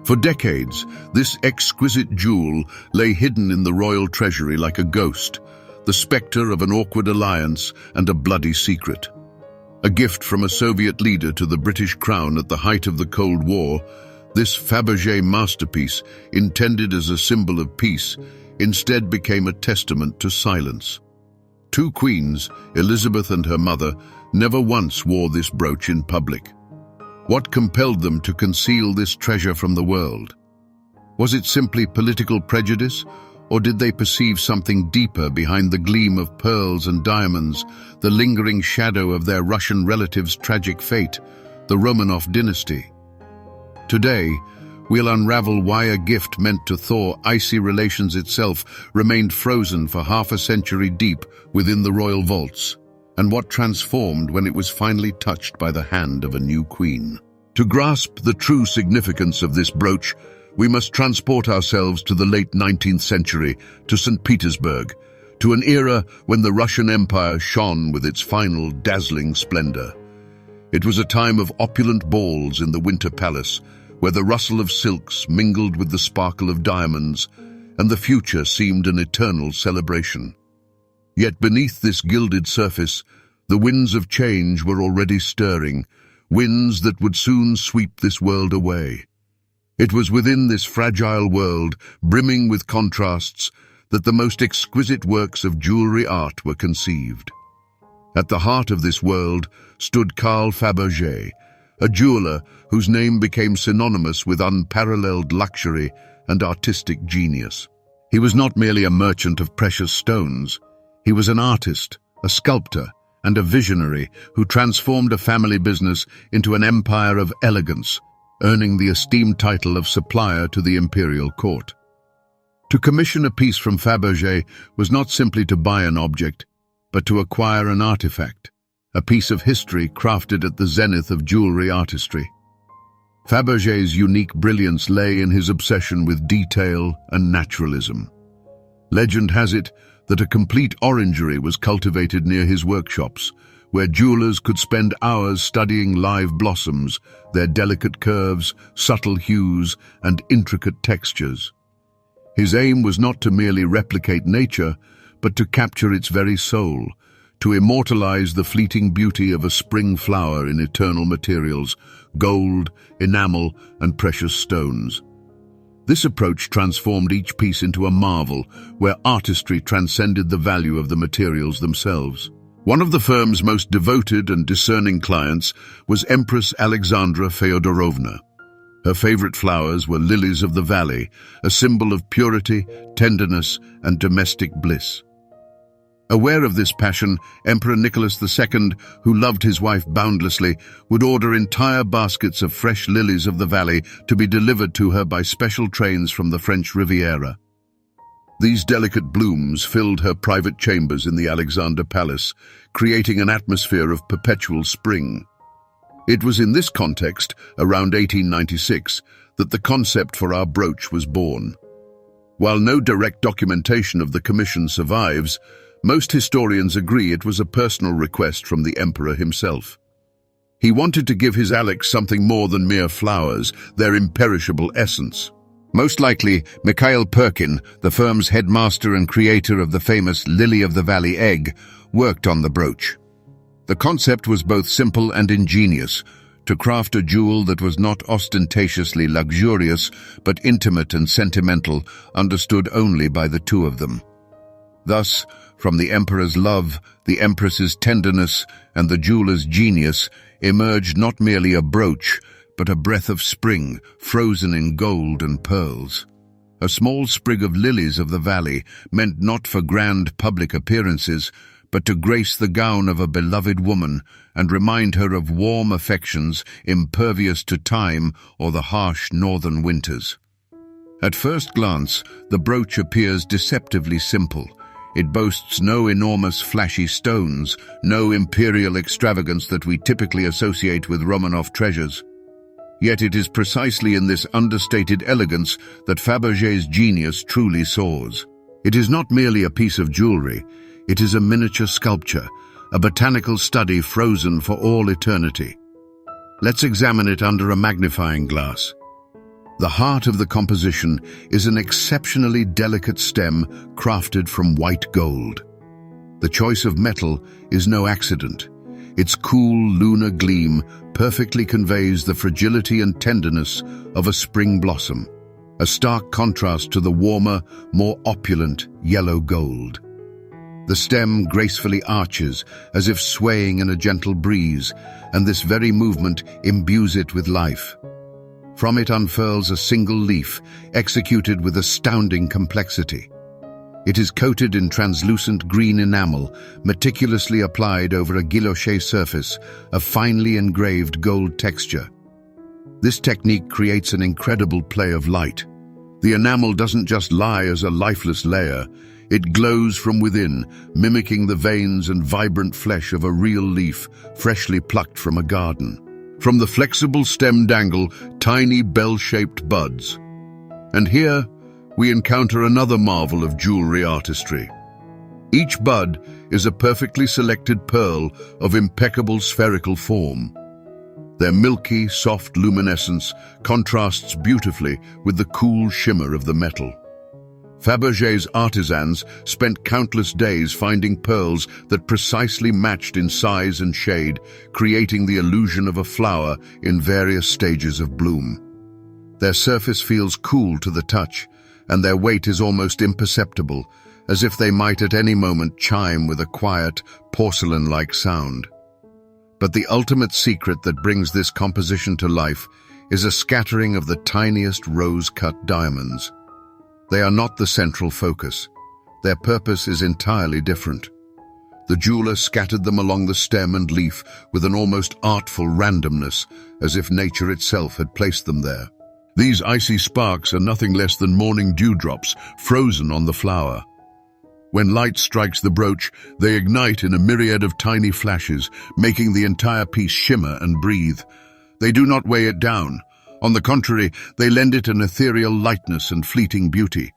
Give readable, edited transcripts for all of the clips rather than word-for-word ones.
For decades, this exquisite jewel lay hidden in the royal treasury like a ghost, the spectre of an awkward alliance and a bloody secret. A gift from a Soviet leader to the British crown at the height of the Cold War, this Fabergé masterpiece, intended as a symbol of peace, instead became a testament to silence. Two queens, Elizabeth and her mother, never once wore this brooch in public. What compelled them to conceal this treasure from the world? Was it simply political prejudice, or did they perceive something deeper behind the gleam of pearls and diamonds, the lingering shadow of their Russian relatives' tragic fate, the Romanov dynasty? Today, we'll unravel why a gift meant to thaw icy relations itself remained frozen for half a century deep within the royal vaults, and what transformed when it was finally touched by the hand of a new queen. To grasp the true significance of this brooch, we must transport ourselves to the late 19th century, to St. Petersburg, to an era when the Russian Empire shone with its final dazzling splendor. It was a time of opulent balls in the Winter Palace, where the rustle of silks mingled with the sparkle of diamonds, and the future seemed an eternal celebration. Yet beneath this gilded surface, the winds of change were already stirring, winds that would soon sweep this world away. It was within this fragile world, brimming with contrasts, that the most exquisite works of jewelry art were conceived. At the heart of this world stood Carl Fabergé, a jeweler whose name became synonymous with unparalleled luxury and artistic genius. He was not merely a merchant of precious stones. He was an artist, a sculptor, and a visionary who transformed a family business into an empire of elegance, earning the esteemed title of supplier to the imperial court. To commission a piece from Fabergé was not simply to buy an object, but to acquire an artifact, a piece of history crafted at the zenith of jewelry artistry. Fabergé's unique brilliance lay in his obsession with detail and naturalism. Legend has it that a complete orangery was cultivated near his workshops, where jewelers could spend hours studying live blossoms, their delicate curves, subtle hues, and intricate textures. His aim was not to merely replicate nature, but to capture its very soul, to immortalize the fleeting beauty of a spring flower in eternal materials, gold, enamel, and precious stones. This approach transformed each piece into a marvel, where artistry transcended the value of the materials themselves. One of the firm's most devoted and discerning clients was Empress Alexandra Feodorovna. Her favorite flowers were lilies of the valley, a symbol of purity, tenderness, and domestic bliss. Aware of this passion, Emperor Nicholas II, who loved his wife boundlessly, would order entire baskets of fresh lilies of the valley to be delivered to her by special trains from the French Riviera. These delicate blooms filled her private chambers in the Alexandra Palace, creating an atmosphere of perpetual spring. It was in this context, around 1896, that the concept for our brooch was born. While no direct documentation of the commission survives, most historians agree it was a personal request from the emperor himself. He wanted to give his Alex something more than mere flowers, their imperishable essence. Most likely, Mikhail Perkin, the firm's headmaster and creator of the famous Lily of the Valley egg, worked on the brooch. The concept was both simple and ingenious, to craft a jewel that was not ostentatiously luxurious, but intimate and sentimental, understood only by the two of them. Thus, from the emperor's love, the empress's tenderness, and the jeweler's genius, emerged not merely a brooch, but a breath of spring, frozen in gold and pearls. A small sprig of lilies of the valley, meant not for grand public appearances, but to grace the gown of a beloved woman and remind her of warm affections impervious to time or the harsh northern winters. At first glance, the brooch appears deceptively simple. It boasts no enormous flashy stones, no imperial extravagance that we typically associate with Romanov treasures. Yet it is precisely in this understated elegance that Fabergé's genius truly soars. It is not merely a piece of jewelry, it is a miniature sculpture, a botanical study frozen for all eternity. Let's examine it under a magnifying glass. The heart of the composition is an exceptionally delicate stem crafted from white gold. The choice of metal is no accident. Its cool lunar gleam perfectly conveys the fragility and tenderness of a spring blossom, a stark contrast to the warmer, more opulent yellow gold. The stem gracefully arches as if swaying in a gentle breeze, and this very movement imbues it with life. From it unfurls a single leaf, executed with astounding complexity. It is coated in translucent green enamel, meticulously applied over a guilloché surface of finely engraved gold texture. This technique creates an incredible play of light. The enamel doesn't just lie as a lifeless layer, it glows from within, mimicking the veins and vibrant flesh of a real leaf, freshly plucked from a garden. From the flexible stem dangle tiny bell-shaped buds. And here, we encounter another marvel of jewelry artistry. Each bud is a perfectly selected pearl of impeccable spherical form. Their milky, soft luminescence contrasts beautifully with the cool shimmer of the metal. Fabergé's artisans spent countless days finding pearls that precisely matched in size and shade, creating the illusion of a flower in various stages of bloom. Their surface feels cool to the touch, and their weight is almost imperceptible, as if they might at any moment chime with a quiet, porcelain-like sound. But the ultimate secret that brings this composition to life is a scattering of the tiniest rose-cut diamonds. They are not the central focus. Their purpose is entirely different. The jeweler scattered them along the stem and leaf with an almost artful randomness, as if nature itself had placed them there. These icy sparks are nothing less than morning dewdrops frozen on the flower. When light strikes the brooch, they ignite in a myriad of tiny flashes, making the entire piece shimmer and breathe. They do not weigh it down. On the contrary, they lend it an ethereal lightness and fleeting beauty.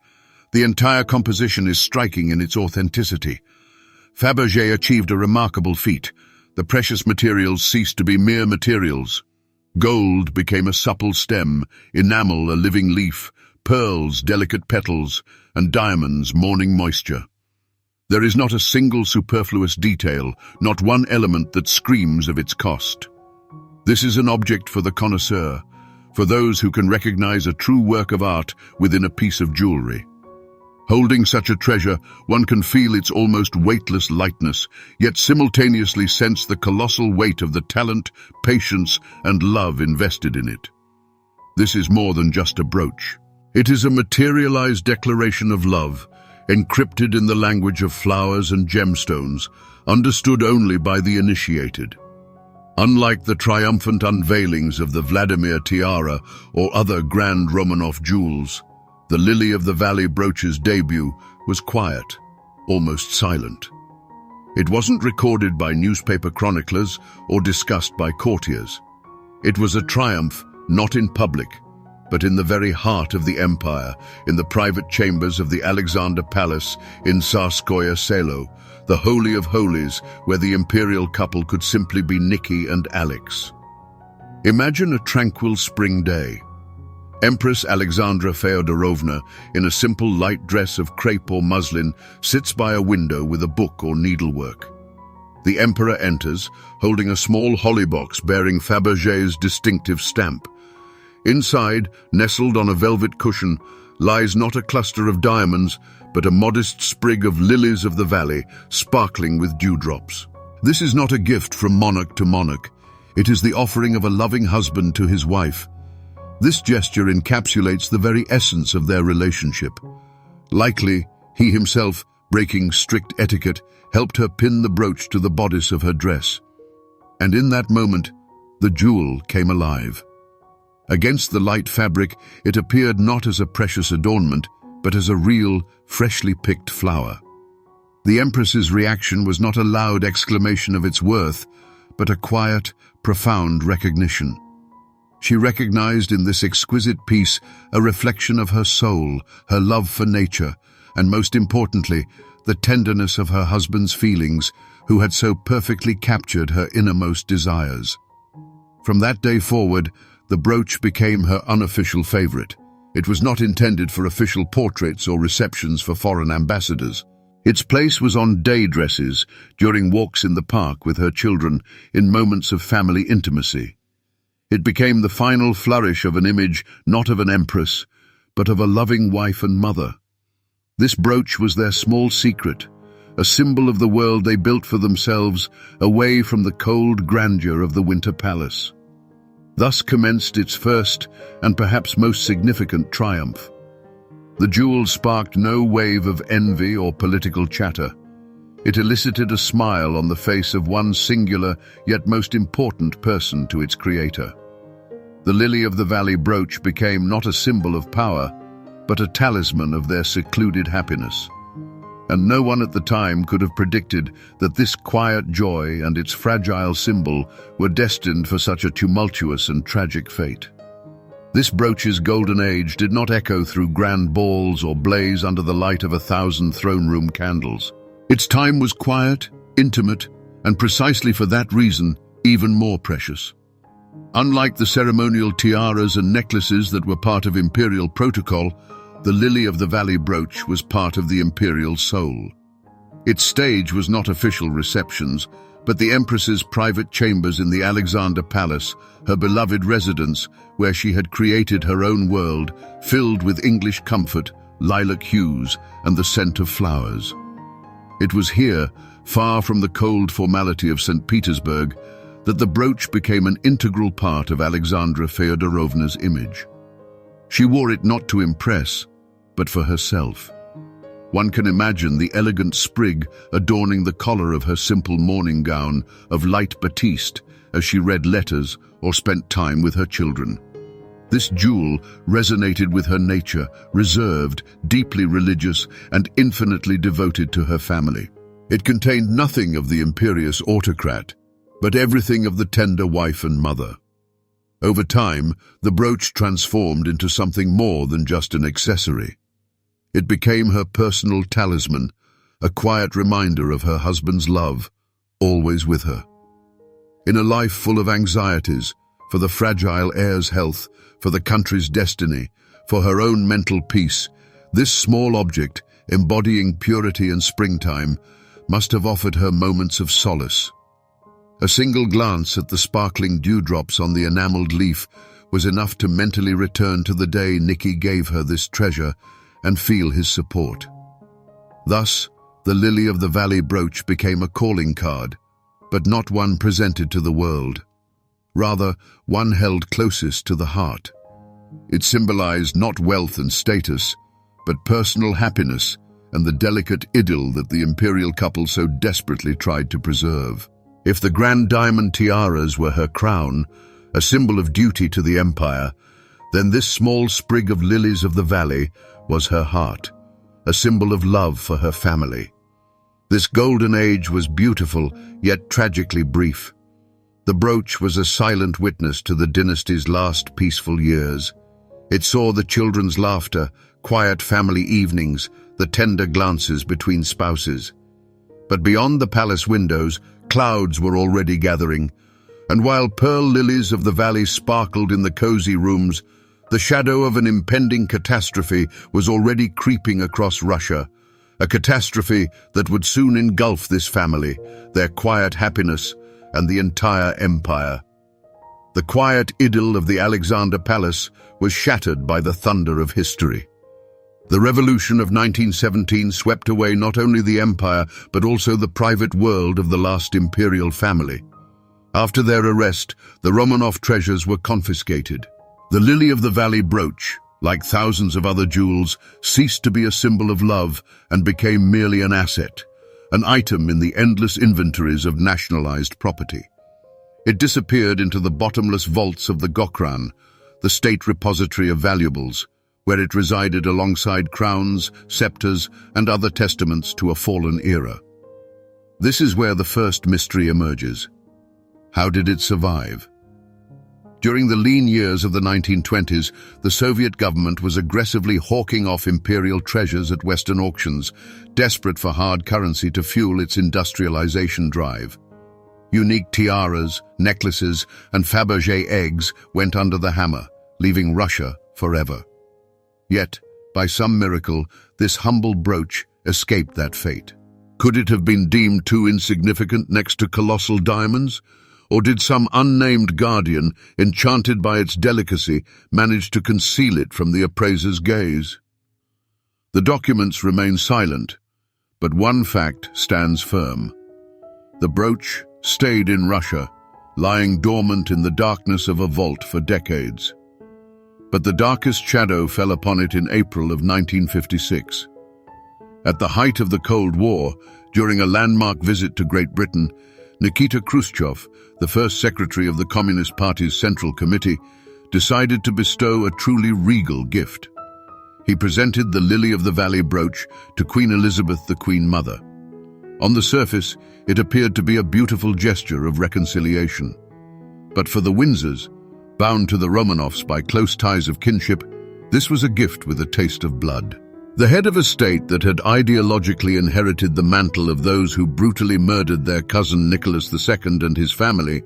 The entire composition is striking in its authenticity. Fabergé achieved a remarkable feat. The precious materials ceased to be mere materials. Gold became a supple stem, enamel a living leaf, pearls delicate petals, and diamonds morning moisture. There is not a single superfluous detail, not one element that screams of its cost. This is an object for the connoisseur, for those who can recognize a true work of art within a piece of jewelry. Holding such a treasure, one can feel its almost weightless lightness, yet simultaneously sense the colossal weight of the talent, patience, and love invested in it. This is more than just a brooch. It is a materialized declaration of love, encrypted in the language of flowers and gemstones, understood only by the initiated. Unlike the triumphant unveilings of the Vladimir tiara or other grand Romanov jewels, the Lily of the Valley brooch's debut was quiet, almost silent. It wasn't recorded by newspaper chroniclers or discussed by courtiers. It was a triumph not in public, but in the very heart of the empire, in the private chambers of the Alexandra Palace in Tsarskoye Selo, the Holy of Holies, where the imperial couple could simply be Nikki and Alex. Imagine a tranquil spring day. Empress Alexandra Feodorovna, in a simple light dress of crepe or muslin, sits by a window with a book or needlework. The emperor enters, holding a small holly box bearing Fabergé's distinctive stamp. Inside, nestled on a velvet cushion, lies not a cluster of diamonds, but a modest sprig of lilies of the valley, sparkling with dewdrops. This is not a gift from monarch to monarch. It is the offering of a loving husband to his wife. This gesture encapsulates the very essence of their relationship. Likely, he himself, breaking strict etiquette, helped her pin the brooch to the bodice of her dress. And in that moment, the jewel came alive. Against the light fabric, it appeared not as a precious adornment, but as a real, freshly picked flower. The Empress's reaction was not a loud exclamation of its worth, but a quiet, profound recognition. She recognized in this exquisite piece a reflection of her soul, her love for nature, and most importantly, the tenderness of her husband's feelings, who had so perfectly captured her innermost desires. From that day forward, the brooch became her unofficial favorite. It was not intended for official portraits or receptions for foreign ambassadors. Its place was on day dresses, during walks in the park with her children, in moments of family intimacy. It became the final flourish of an image not of an empress, but of a loving wife and mother. This brooch was their small secret, a symbol of the world they built for themselves, away from the cold grandeur of the Winter Palace. Thus commenced its first and perhaps most significant triumph. The jewel sparked no wave of envy or political chatter. It elicited a smile on the face of one singular yet most important person to its creator. The lily-of-the-valley brooch became not a symbol of power, but a talisman of their secluded happiness. And no one at the time could have predicted that this quiet joy and its fragile symbol were destined for such a tumultuous and tragic fate. This brooch's golden age did not echo through grand balls or blaze under the light of 1,000 throne-room candles. Its time was quiet, intimate, and precisely for that reason, even more precious. Unlike the ceremonial tiaras and necklaces that were part of imperial protocol, the lily-of-the-valley brooch was part of the imperial soul. Its stage was not official receptions, but the Empress's private chambers in the Alexandra Palace, her beloved residence, where she had created her own world, filled with English comfort, lilac hues, and the scent of flowers. It was here, far from the cold formality of St. Petersburg, that the brooch became an integral part of Alexandra Feodorovna's image. She wore it not to impress, but for herself. One can imagine the elegant sprig adorning the collar of her simple morning gown of light batiste as she read letters or spent time with her children. This jewel resonated with her nature, reserved, deeply religious, and infinitely devoted to her family. It contained nothing of the imperious autocrat, but everything of the tender wife and mother. Over time, the brooch transformed into something more than just an accessory. It became her personal talisman, a quiet reminder of her husband's love, always with her. In a life full of anxieties, for the fragile heir's health, for the country's destiny, for her own mental peace, this small object, embodying purity and springtime, must have offered her moments of solace. A single glance at the sparkling dewdrops on the enameled leaf was enough to mentally return to the day Nicky gave her this treasure and feel his support. Thus, the lily-of-the-valley brooch became a calling card, but not one presented to the world. Rather, one held closest to the heart. It symbolized not wealth and status, but personal happiness and the delicate idyll that the imperial couple so desperately tried to preserve. If the grand diamond tiaras were her crown, a symbol of duty to the empire, then this small sprig of lilies of the valley was her heart, a symbol of love for her family. This golden age was beautiful, yet tragically brief. The brooch was a silent witness to the dynasty's last peaceful years. It saw the children's laughter, quiet family evenings, the tender glances between spouses. But beyond the palace windows, clouds were already gathering, and while pearl lilies of the valley sparkled in the cozy rooms, the shadow of an impending catastrophe was already creeping across Russia, a catastrophe that would soon engulf this family, their quiet happiness, and the entire empire. The quiet idyll of the Alexandra Palace was shattered by the thunder of history. The revolution of 1917 swept away not only the empire, but also the private world of the last imperial family. After their arrest, the Romanov treasures were confiscated. The lily-of-the-valley brooch, like thousands of other jewels, ceased to be a symbol of love and became merely an asset, an item in the endless inventories of nationalized property. It disappeared into the bottomless vaults of the Gokran, the state repository of valuables, where it resided alongside crowns, scepters, and other testaments to a fallen era. This is where the first mystery emerges. How did it survive? During the lean years of the 1920s, the Soviet government was aggressively hawking off imperial treasures at Western auctions, desperate for hard currency to fuel its industrialization drive. Unique tiaras, necklaces, and Fabergé eggs went under the hammer, leaving Russia forever. Yet, by some miracle, this humble brooch escaped that fate. Could it have been deemed too insignificant next to colossal diamonds? Or did some unnamed guardian, enchanted by its delicacy, manage to conceal it from the appraiser's gaze? The documents remain silent, but one fact stands firm. The brooch stayed in Russia, lying dormant in the darkness of a vault for decades. But the darkest shadow fell upon it in April of 1956. At the height of the Cold War, during a landmark visit to Great Britain, Nikita Khrushchev, the first secretary of the Communist Party's Central Committee, decided to bestow a truly regal gift. He presented the lily-of-the-valley brooch to Queen Elizabeth, the Queen Mother. On the surface, it appeared to be a beautiful gesture of reconciliation. But for the Windsors, bound to the Romanovs by close ties of kinship, this was a gift with a taste of blood. The head of a state that had ideologically inherited the mantle of those who brutally murdered their cousin Nicholas II and his family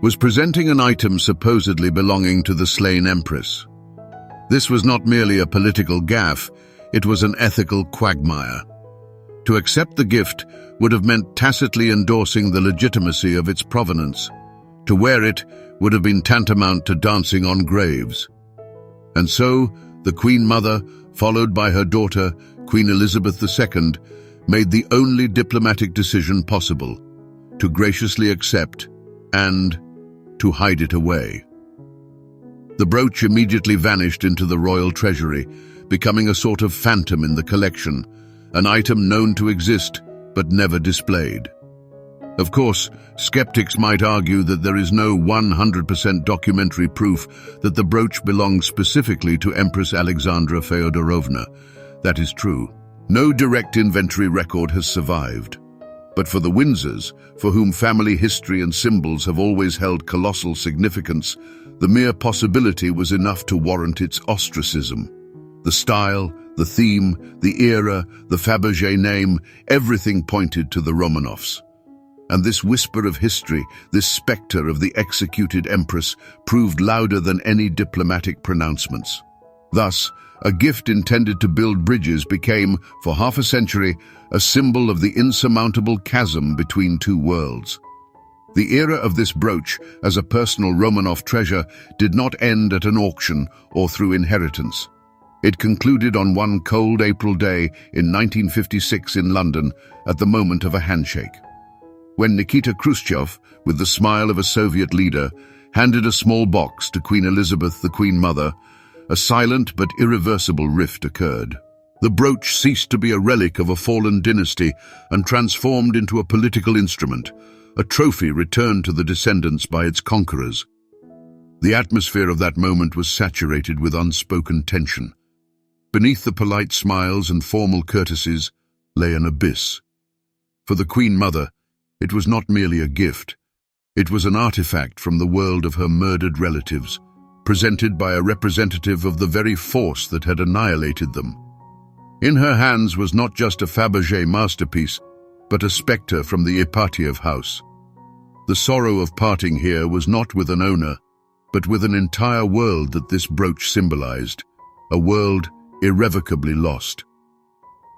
was presenting an item supposedly belonging to the slain Empress. This was not merely a political gaffe, it was an ethical quagmire. To accept the gift would have meant tacitly endorsing the legitimacy of its provenance. To wear it would have been tantamount to dancing on graves. And so, the Queen Mother, followed by her daughter, Queen Elizabeth II, made the only diplomatic decision possible: to graciously accept and to hide it away. The brooch immediately vanished into the royal treasury, becoming a sort of phantom in the collection, an item known to exist but never displayed. Of course, skeptics might argue that there is no 100% documentary proof that the brooch belongs specifically to Empress Alexandra Feodorovna. That is true. No direct inventory record has survived. But for the Windsors, for whom family history and symbols have always held colossal significance, the mere possibility was enough to warrant its ostracism. The style, the theme, the era, the Fabergé name, everything pointed to the Romanovs. And this whisper of history, this spectre of the executed Empress, proved louder than any diplomatic pronouncements. Thus, a gift intended to build bridges became, for half a century, a symbol of the insurmountable chasm between two worlds. The era of this brooch, as a personal Romanov treasure, did not end at an auction or through inheritance. It concluded on one cold April day in 1956 in London, at the moment of a handshake. When Nikita Khrushchev, with the smile of a Soviet leader, handed a small box to Queen Elizabeth, the Queen Mother, a silent but irreversible rift occurred. The brooch ceased to be a relic of a fallen dynasty and transformed into a political instrument, a trophy returned to the descendants by its conquerors. The atmosphere of that moment was saturated with unspoken tension. Beneath the polite smiles and formal courtesies lay an abyss. For the Queen Mother, it was not merely a gift. It was an artifact from the world of her murdered relatives, presented by a representative of the very force that had annihilated them. In her hands was not just a Fabergé masterpiece, but a spectre from the Ipatiev house. The sorrow of parting here was not with an owner, but with an entire world that this brooch symbolized, a world irrevocably lost.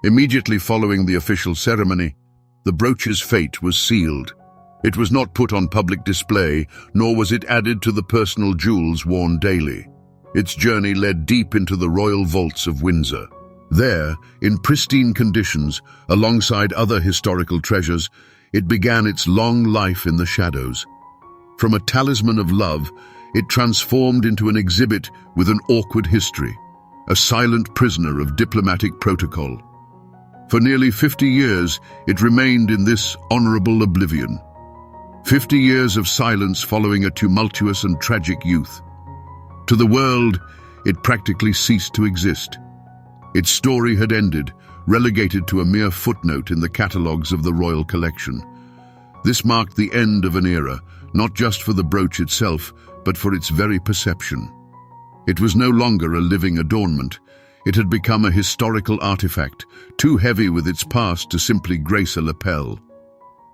Immediately following the official ceremony, the brooch's fate was sealed. It was not put on public display, nor was it added to the personal jewels worn daily. Its journey led deep into the royal vaults of Windsor. There, in pristine conditions, alongside other historical treasures, it began its long life in the shadows. From a talisman of love, it transformed into an exhibit with an awkward history, a silent prisoner of diplomatic protocol. For nearly 50 years, it remained in this honorable oblivion. 50 years of silence following a tumultuous and tragic youth. To the world, it practically ceased to exist. Its story had ended, relegated to a mere footnote in the catalogues of the royal collection. This marked the end of an era, not just for the brooch itself, but for its very perception. It was no longer a living adornment. It had become a historical artifact, too heavy with its past to simply grace a lapel.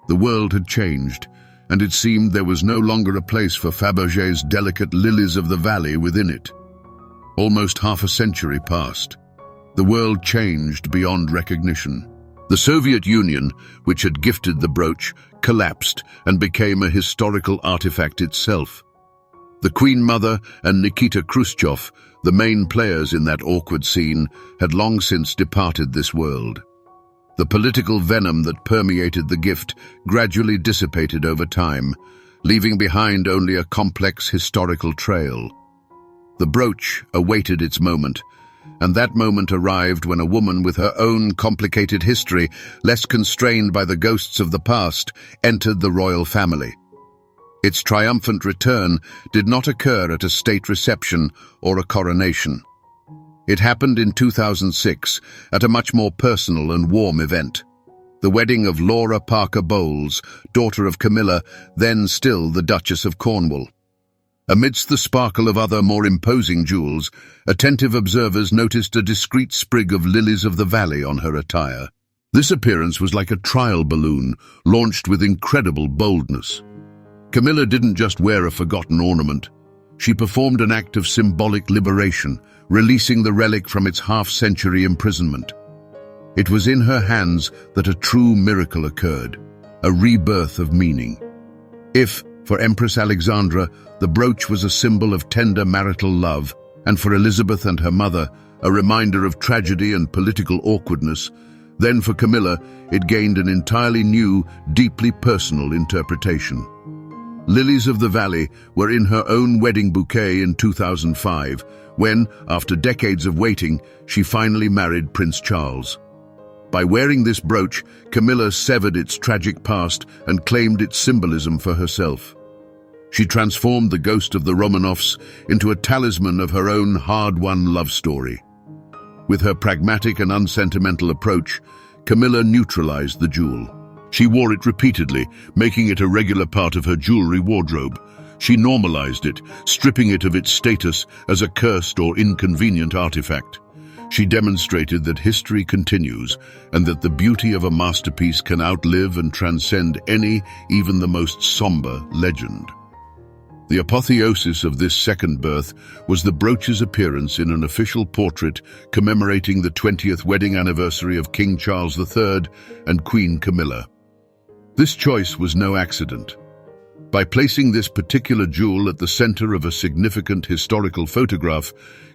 The world had changed, and it seemed there was no longer a place for Fabergé's delicate lilies of the valley within it. Almost half a century passed. The world changed beyond recognition. The Soviet Union, which had gifted the brooch, collapsed and became a historical artifact itself. The Queen Mother and Nikita Khrushchev, the main players in that awkward scene, had long since departed this world. The political venom that permeated the gift gradually dissipated over time, leaving behind only a complex historical trail. The brooch awaited its moment, and that moment arrived when a woman with her own complicated history, less constrained by the ghosts of the past, entered the royal family. Its triumphant return did not occur at a state reception or a coronation. It happened in 2006 at a much more personal and warm event. The wedding of Laura Parker Bowles, daughter of Camilla, then still the Duchess of Cornwall. Amidst the sparkle of other more imposing jewels, attentive observers noticed a discreet sprig of lilies of the valley on her attire. This appearance was like a trial balloon, launched with incredible boldness. Camilla didn't just wear a forgotten ornament. She performed an act of symbolic liberation, releasing the relic from its half-century imprisonment. It was in her hands that a true miracle occurred, a rebirth of meaning. If, for Empress Alexandra, the brooch was a symbol of tender marital love, and for Elizabeth and her mother, a reminder of tragedy and political awkwardness, then for Camilla, it gained an entirely new, deeply personal interpretation. Lilies of the Valley were in her own wedding bouquet in 2005, when, after decades of waiting, she finally married Prince Charles. By wearing this brooch, Camilla severed its tragic past and claimed its symbolism for herself. She transformed the ghost of the Romanovs into a talisman of her own hard-won love story. With her pragmatic and unsentimental approach, Camilla neutralized the jewel. She wore it repeatedly, making it a regular part of her jewelry wardrobe. She normalized it, stripping it of its status as a cursed or inconvenient artifact. She demonstrated that history continues and that the beauty of a masterpiece can outlive and transcend any, even the most somber, legend. The apotheosis of this second birth was the brooch's appearance in an official portrait commemorating the 20th wedding anniversary of King Charles III and Queen Camilla. This choice was no accident. By placing this particular jewel at the center of a significant historical photograph,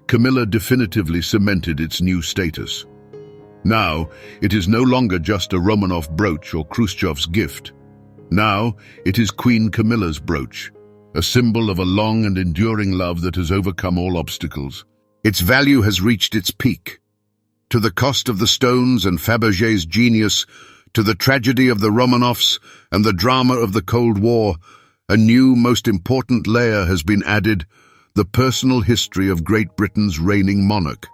Camilla definitively cemented its new status. Now, it is no longer just a Romanov brooch or Khrushchev's gift. Now, it is Queen Camilla's brooch, a symbol of a long and enduring love that has overcome all obstacles. Its value has reached its peak. To the cost of the stones and Fabergé's genius, to the tragedy of the Romanovs and the drama of the Cold War, a new, most important layer has been added, the personal history of Great Britain's reigning monarch.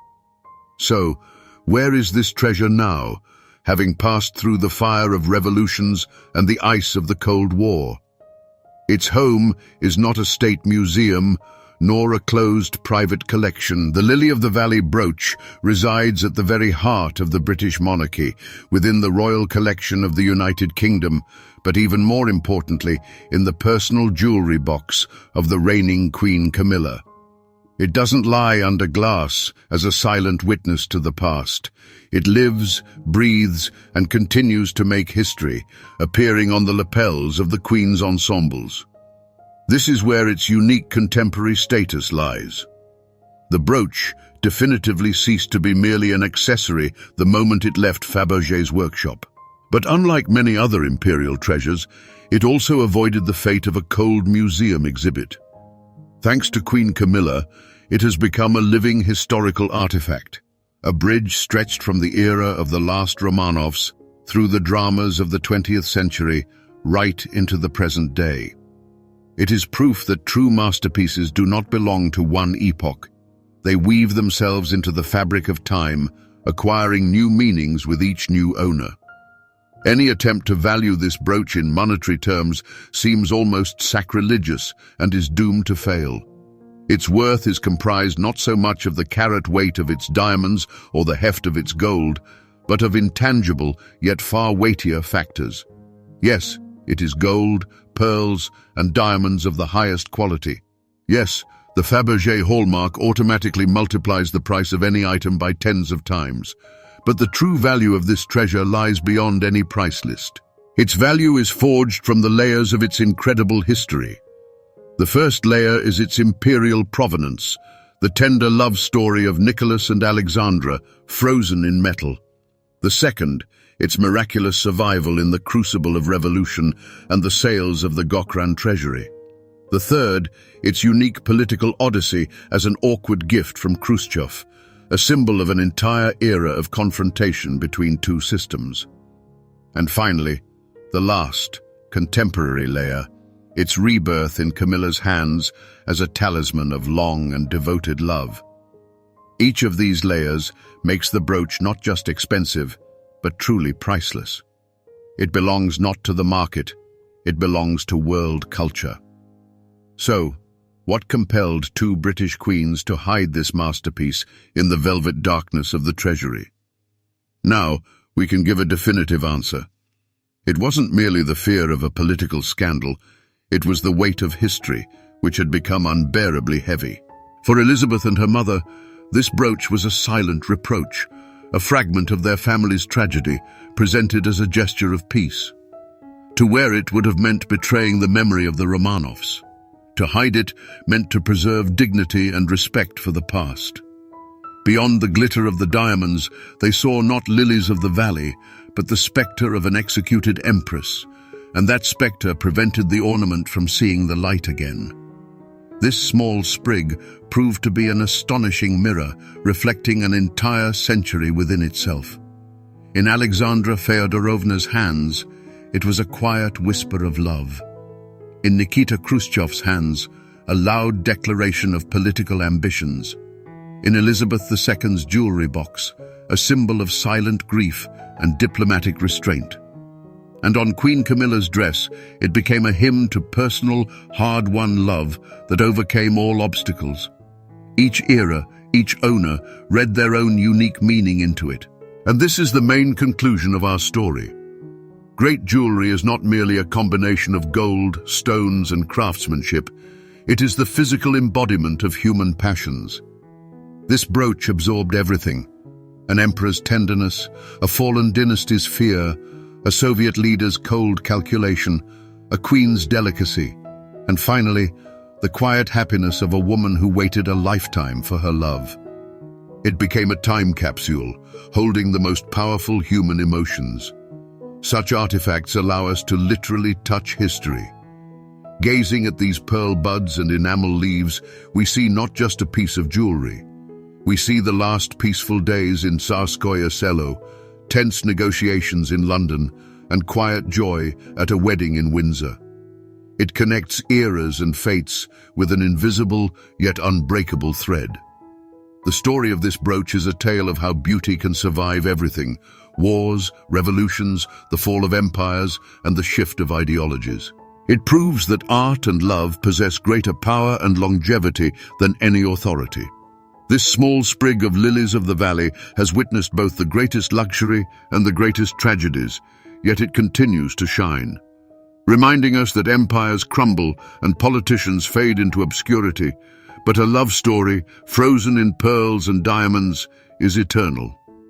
So, where is this treasure now, having passed through the fire of revolutions and the ice of the Cold War? Its home is not a state museum, nor a closed private collection. The Lily of the Valley brooch resides at the very heart of the British monarchy, within the royal collection of the United Kingdom, but even more importantly, in the personal jewelry box of the reigning Queen Camilla. It doesn't lie under glass as a silent witness to the past. It lives, breathes, and continues to make history, appearing on the lapels of the Queen's ensembles. This is where its unique contemporary status lies. The brooch definitively ceased to be merely an accessory the moment it left Fabergé's workshop. But unlike many other imperial treasures, it also avoided the fate of a cold museum exhibit. Thanks to Queen Camilla, it has become a living historical artifact, a bridge stretched from the era of the last Romanovs through the dramas of the 20th century right into the present day. It is proof that true masterpieces do not belong to one epoch. They weave themselves into the fabric of time, acquiring new meanings with each new owner. Any attempt to value this brooch in monetary terms seems almost sacrilegious and is doomed to fail. Its worth is comprised not so much of the carat weight of its diamonds or the heft of its gold, but of intangible yet far weightier factors. Yes, It is gold, pearls, and diamonds of the highest quality. Yes, the Fabergé hallmark automatically multiplies the price of any item by tens of times. But the true value of this treasure lies beyond any price list. Its value is forged from the layers of its incredible history. The first layer is its imperial provenance, the tender love story of Nicholas and Alexandra, frozen in metal. The second, its miraculous survival in the crucible of revolution and the sales of the Gokran Treasury. The third, its unique political odyssey as an awkward gift from Khrushchev, a symbol of an entire era of confrontation between two systems. And finally, the last, contemporary layer, its rebirth in Camilla's hands as a talisman of long and devoted love. Each of these layers makes the brooch not just expensive, but truly priceless. It belongs not to the market, it belongs to world culture. So, what compelled two British queens to hide this masterpiece in the velvet darkness of the Treasury? Now, we can give a definitive answer. It wasn't merely the fear of a political scandal, it was the weight of history, which had become unbearably heavy. For Elizabeth and her mother, this brooch was a silent reproach, a fragment of their family's tragedy, presented as a gesture of peace. To wear it would have meant betraying the memory of the Romanovs. To hide it meant to preserve dignity and respect for the past. Beyond the glitter of the diamonds, they saw not lilies of the valley, but the spectre of an executed empress, and that spectre prevented the ornament from seeing the light again. This small sprig proved to be an astonishing mirror, reflecting an entire century within itself. In Alexandra Feodorovna's hands, it was a quiet whisper of love. In Nikita Khrushchev's hands, a loud declaration of political ambitions. In Elizabeth II's jewelry box, a symbol of silent grief and diplomatic restraint. And on Queen Camilla's dress, it became a hymn to personal, hard-won love that overcame all obstacles. Each era, each owner, read their own unique meaning into it. And this is the main conclusion of our story. Great jewelry is not merely a combination of gold, stones, and craftsmanship. It is the physical embodiment of human passions. This brooch absorbed everything: an emperor's tenderness, a fallen dynasty's fear, a Soviet leader's cold calculation, a queen's delicacy, and finally, the quiet happiness of a woman who waited a lifetime for her love. It became a time capsule, holding the most powerful human emotions. Such artifacts allow us to literally touch history. Gazing at these pearl buds and enamel leaves, we see not just a piece of jewelry. We see the last peaceful days in Tsarskoye Selo, tense negotiations in London, and quiet joy at a wedding in Windsor. It connects eras and fates with an invisible yet unbreakable thread. The story of this brooch is a tale of how beauty can survive everything: wars, revolutions, the fall of empires, and the shift of ideologies. It proves that art and love possess greater power and longevity than any authority. This small sprig of lilies of the valley has witnessed both the greatest luxury and the greatest tragedies, yet it continues to shine, reminding us that empires crumble and politicians fade into obscurity, but a love story, frozen in pearls and diamonds, is eternal.